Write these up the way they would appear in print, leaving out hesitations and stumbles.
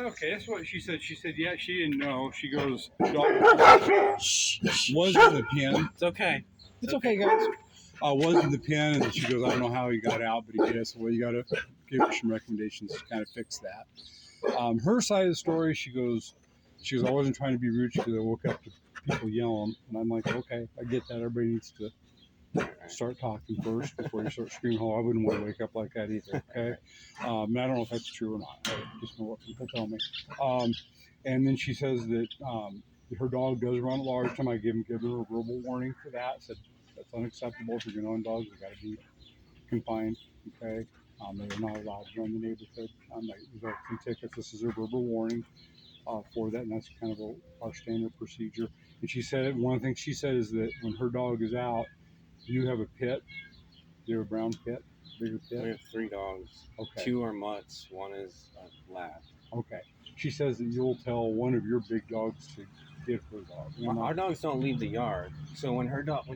Okay, that's what she said. She said, yeah, she didn't know. She goes, dog was in the pen. It's okay. It's okay, guys. Was in the pen, and she goes, I don't know how he got out, but he did. So, well, you got to give her some recommendations to kind of fix that. Her side of the story, she goes, I wasn't trying to be rude because I woke up to people yelling, and I'm like, okay, I get that. Everybody needs to start talking first before you start screaming. Oh, I wouldn't want to wake up like that either. Okay, and I don't know if that's true or not. I just know what people tell me. And then she says that her dog does run large. Time I give her a verbal warning for that. I said that's unacceptable. If you're going to own dogs, they got to be confined. Okay, they're not allowed to run the neighborhood. There's a few tickets. This is a verbal warning for that, and that's kind of our standard procedure. And she said one thing she said is that when her dog is out, you have a pit. You have a brown pit, bigger pit. We have 3 dogs. Okay. 2 are mutts. 1 is a lab. Okay. She says that you'll tell one of your big dogs to get her dog. Our dogs don't leave the yard, so when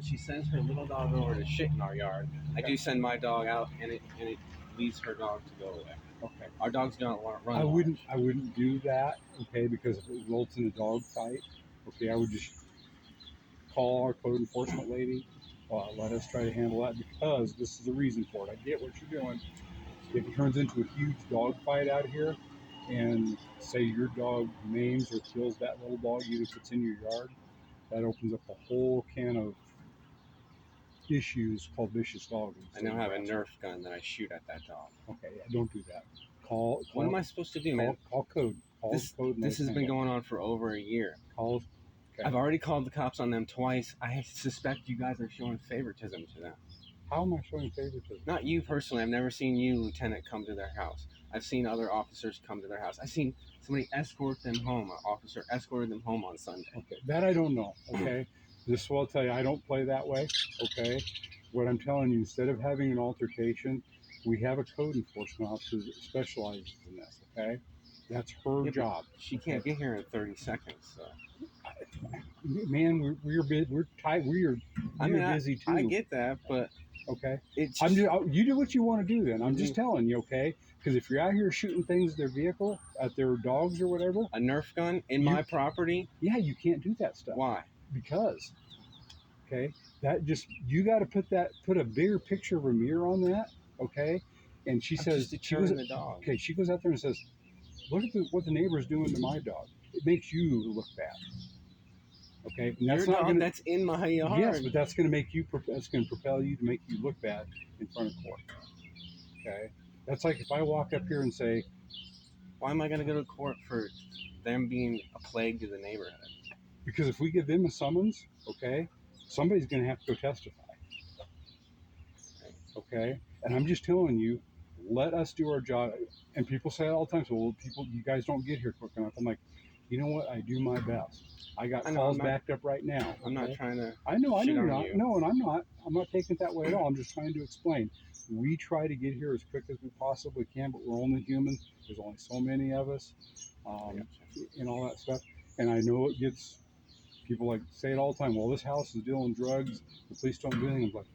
she sends her little dog over to shit in our yard, I do send my dog out, and it leaves her dog to go away. Okay. Our dogs don't want to run. I wouldn't do that. Okay, because if it results in a dog fight, okay, I would just call our code enforcement lady. Let us try to handle that because this is the reason for it. I get what you're doing. If it turns into a huge dog fight out here, and say your dog maims or kills that little dog, even if it's in your yard, that opens up a whole can of issues called vicious dogging. I now have a Nerf gun that I shoot at that dog. Okay, yeah, don't do that. What am I supposed to do, man? Call code. This has been going on for over a year. Okay. I've already called the cops on them twice. I suspect you guys are showing favoritism to them. How am I showing favoritism? Not you personally. I've never seen you, Lieutenant, come to their house. I've seen other officers come to their house. I've seen somebody escort them home. An officer escorted them home on Sunday. Okay, that I don't know. Okay, this will tell you I don't play that way. Okay, what I'm telling you, instead of having an altercation, we have a code enforcement officer that specializes in this. Okay, that's her job. She can't get here in 30 seconds. So. Man, we're tight. We're busy too. I get that, but okay, you do what you want to do. Then I'm just telling you, okay. Because if you're out here shooting things at their vehicle, at their dogs or whatever, a Nerf gun in my property, yeah, you can't do that stuff. Why? Because, okay, you got to put a bigger picture of a mirror on that, okay. And she says she goes the dog. Okay, she goes out there and says, "Look at what the neighbor's doing to my dog. It makes you look bad." Okay, and that's in my yard. Yes, but that's going to propel you to make you look bad in front of court. Okay, that's like if I walk up here and say, "Why am I going to go to court for them being a plague to the neighborhood?" Because if we give them a summons, okay, somebody's going to have to go testify. Okay, and I'm just telling you, let us do our job. And people say it all the time. So, well, you guys don't get here quick enough. I'm like, you know what? I do my best. I got calls backed up right now. Okay? I'm not trying to. I know you're not. No, and I'm not. I'm not taking it that way at all. I'm just trying to explain. We try to get here as quick as we possibly can, but we're only human. There's only so many of us, and all that stuff. And I know it gets people say it all the time. Well, this house is dealing drugs. The police don't do anything. I'm like,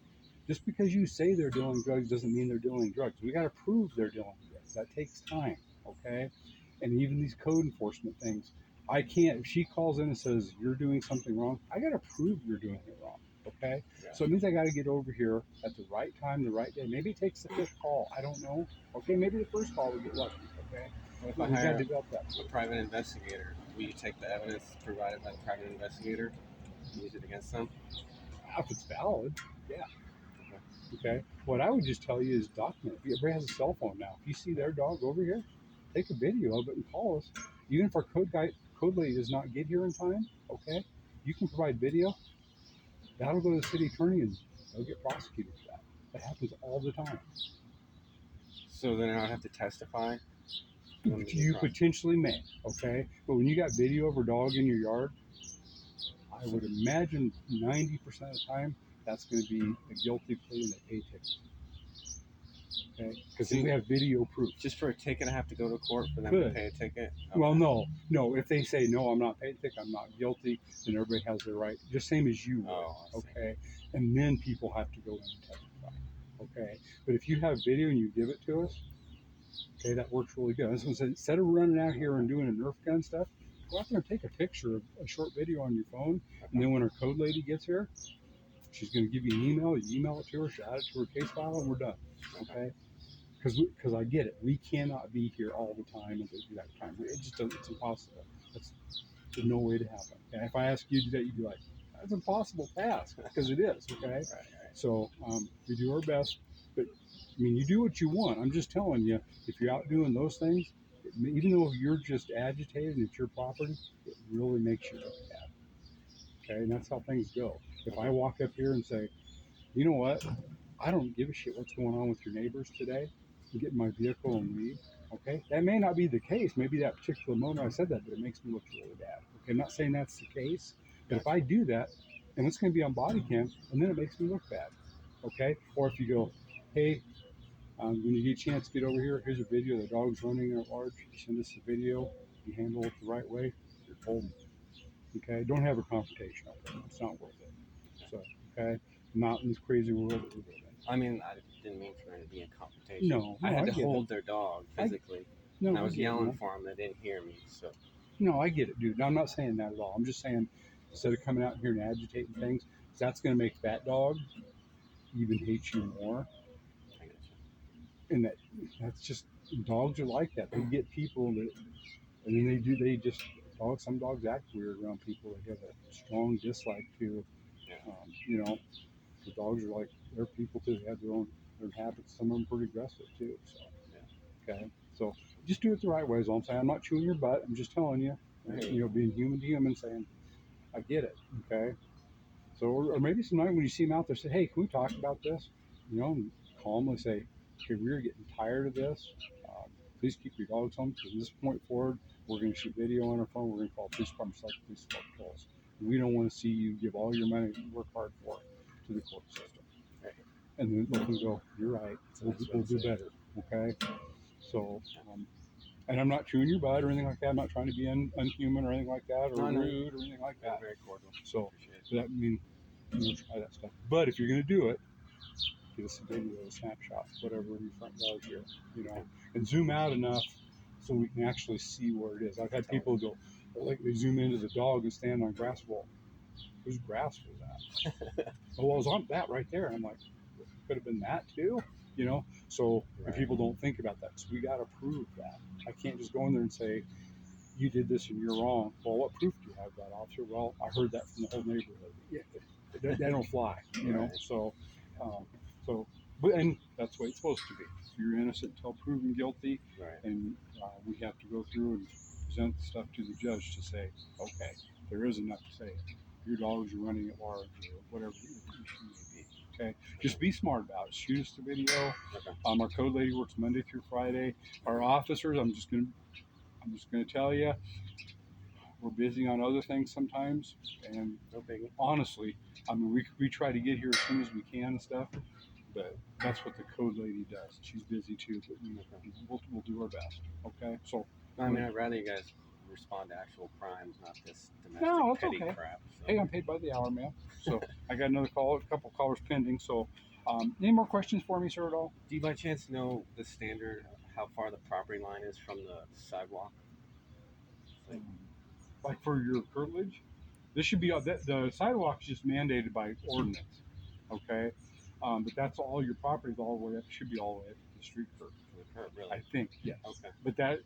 just because you say they're dealing drugs doesn't mean they're dealing drugs. We got to prove they're dealing drugs. That takes time. Okay, and even these code enforcement things. I can't, if she calls in and says, you're doing something wrong, I got to prove you're doing it wrong, okay? Yeah. So it means I got to get over here at the right time, the right day. Maybe it takes the 5th call. I don't know. Okay, maybe the first call we get lucky, okay? If I hire a private investigator, will you take the evidence provided by the private investigator and use it against them? If it's valid, yeah. Okay. What I would just tell you is document it. Everybody has a cell phone now. If you see their dog over here, take a video of it and call us. Even if our code lady does not get here in time, okay, you can provide video. That'll go to the city attorney and they'll get prosecuted for that. That happens all the time. So then I would have to testify? You potentially may, okay? But when you got video of a dog in your yard, I would imagine 90% of the time that's going to be a guilty plea and a pay ticket. Okay, because we have video proof. Just for a ticket, I have to go to court for them to pay a ticket? Okay. Well, no. If they say, no, I'm not paying a ticket, I'm not guilty, then everybody has their right, just same as you would, okay? And then people have to go in and testify, okay? But if you have video and you give it to us, Okay, that works really good. So instead of running out here and doing a Nerf gun stuff, go out there and take a picture of a short video on your phone, and then when our code lady gets here, she's going to give you an email. You email it to her, she add it to her case file, and we're done. Okay? Because I get it. We cannot be here all the time at the exact time. It just doesn't, it's impossible. There's no way to happen. And if I ask you to do that, you'd be like, that's an impossible task, because it is. Okay? Right. So we do our best. But, I mean, you do what you want. I'm just telling you, if you're out doing those things, even though you're just agitated and it's your property, it really makes you look bad. Okay? And that's how things go. If I walk up here and say, you know what? I don't give a shit what's going on with your neighbors today, and get in my vehicle and leave. Okay? That may not be the case. Maybe that particular moment I said that, but it makes me look really bad. Okay? I'm not saying that's the case, but if I do that, and it's going to be on body cam, and then it makes me look bad. Okay? Or if you go, hey, when you get a chance to get over here, here's a video of the dog's running at large. You send us the video. You handle it the right way. You're golden. Okay? Don't have a confrontation. Okay? It's not worth it. So, okay? Not in this crazy world that we're living. I mean, I didn't mean for there to be a confrontation. No, I had to get hold their dog physically. No, and I was get it, yelling man. for them. They didn't hear me. So No, I get it, dude. I'm not saying that at all. I'm just saying instead of coming out here and agitating things, that's going to make that dog even hate you more. I get you. And that's just, dogs are like that. They get people that, and then some dogs act weird around people. They have a strong dislike to, Yeah. you know, the dogs are like, they're people too. They have their habits. Some of them pretty aggressive too. So, Yeah. okay. So just do it the right way is all I'm saying. I'm not chewing your butt. I'm just telling you, Right. being human to human, saying, I get it. Okay. So, or maybe sometime when you see them out there, say, hey, can we talk about this? And calmly say, okay, we're getting tired of this. Please keep your dogs home. From this point forward, we're going to shoot video on our phone. We're going to call police departments like police patrols. We don't want to see you give all your money you work hard for to the court system. Right. And then let them go, you're right. We'll do better. Okay. So, and I'm not chewing your butt or anything like that. I'm not trying to be unhuman or anything like that, or rude or anything like that. Very cordial. So that means try that stuff. But if you're going to do it, get us a video, a snapshot, whatever in your front yard here, and zoom out enough so we can actually see where it is. I've had people go, they zoom into the dog and stand on grass. Well, whose grass was that? Oh, well, it was on that right there. And I'm like, could have been that too, So and people don't think about that. So we got to prove that. I can't just go in there and say, you did this and you're wrong. Well, what proof do you have that, officer? Well, I heard that from the whole neighborhood. Yeah, they don't fly, Right. So, but and that's the way it's supposed to be. You're innocent until proven guilty, Right. and we have to go through and present the stuff to the judge to say, okay, there is enough to say your dogs are running at large or whatever the issue may be. Okay, just be smart about it. Shoot us the video. Okay. Our code lady works Monday through Friday. Our officers, I'm just gonna tell you, we're busy on other things sometimes, and honestly, I mean, we try to get here as soon as we can and stuff, but that's what the code lady does. She's busy too, but we'll do our best. Okay, so I mean, I'd rather you guys respond to actual crimes, not this domestic petty crap. So. Hey, I'm paid by the hour, man. So I got another a couple callers pending. So, any more questions for me, sir, at all? Do you by chance know the standard, how far the property line is from the sidewalk? Like for your curtilage, this should be the sidewalk is just mandated by ordinance. Okay, but that's all your properties all the way up. Should be all the way up to the street curb. Really? I think, yes. Okay. But that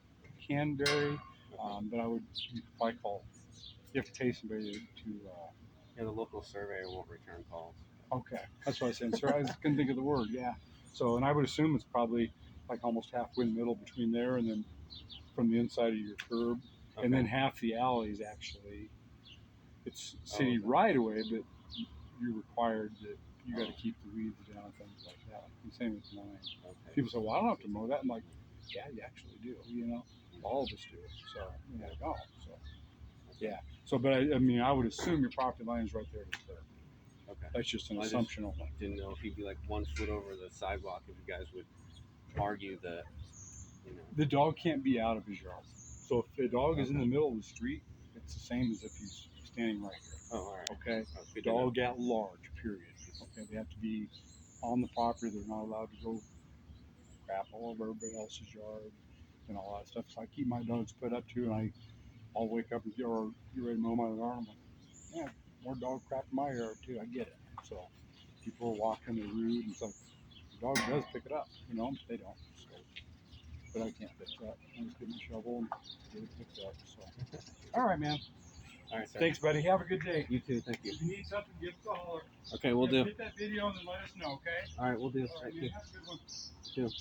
can vary. But you could probably call. You have to pay somebody to. The local surveyor won't return calls. Okay, that's what I was saying, sir. I just couldn't think of the word. Yeah. So, and I would assume it's probably like almost halfway in the middle between there and then from the inside of your curb, and then half the alley is actually it's city right away, but you're required that you got to keep the weeds down and things like that. And same with mine. Okay. People say, "Well, I don't have to mow that." I'm like, "Yeah, you actually do. All of us do." So you go. So yeah. So, but I mean, I would assume your property line is right there to the curb. Okay. That's just an assumption. I didn't know if he'd be like 1 foot over the sidewalk. If you guys would argue that, the dog can't be out of his yard. So if the dog is in the middle of the street, it's the same as if he's standing right here. Oh, all right. Okay. The dog at large. Period. Okay. They have to be on the property. They're not allowed to go crap all over everybody else's yard and all that stuff. So I keep my dogs put up too, and I'll wake up and get ready to mow my lawn. I'm like, yeah, more dog crap in my yard too. I get it. So people are walking, they're rude, and it's like the dog does pick it up, you know. They don't. So, but I can't fix that. I just get my shovel and get it picked up. So, all right, man. All right, sir. Thanks, buddy. Have a good day. You too. Thank you. If you need something, give us a holler. Okay, we'll do. Hit that video and then let us know, okay? All right, we'll do. All right, Thank man. you. Have a good one. You too.